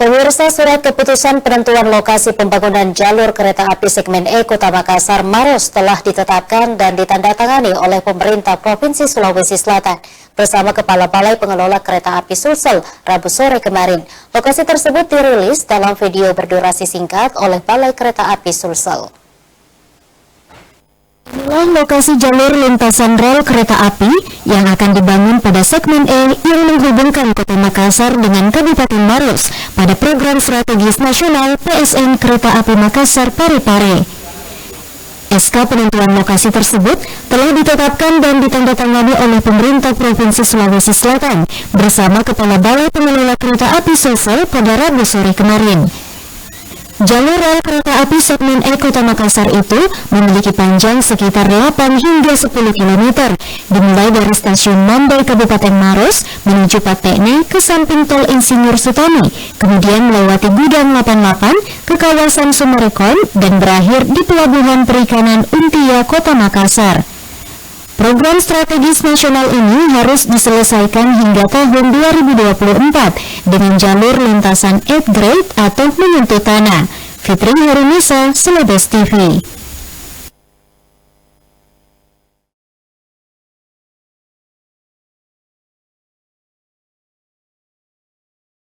Pemirsa, surat keputusan penentuan lokasi pembangunan jalur kereta api segmen E Kota Makassar Maros telah ditetapkan dan ditandatangani oleh pemerintah Provinsi Sulawesi Selatan bersama Kepala Balai Pengelola Kereta Api Sulsel Rabu sore kemarin. Lokasi tersebut dirilis dalam video berdurasi singkat oleh Balai Kereta Api Sulsel. Inilah lokasi jalur lintasan rel kereta api yang akan dibangun pada segmen E yang menghubungkan Kota Makassar dengan Kabupaten Maros pada program strategis nasional PSN Kereta Api Makassar Parepare. SK penentuan lokasi tersebut telah ditetapkan dan ditandatangani oleh pemerintah Provinsi Sulawesi Selatan bersama Kepala Balai Pengelola Kereta Api Sulsel pada Rabu sore kemarin. Jalur rel kereta api segmen E Kota Makassar itu memiliki panjang sekitar 8 hingga 10 km, dimulai dari stasiun Mandai Kabupaten Maros menuju Patekne ke samping tol Insinyur Sutami, kemudian melewati Gudang 88 ke kawasan Sumarekon dan berakhir di Pelabuhan Perikanan Untia Kota Makassar. Program strategis nasional ini harus diselesaikan hingga tahun 2024 dengan jalur lintasan 8 grade atau menyentuh tanah. Fitri Harunisa, Celebes TV.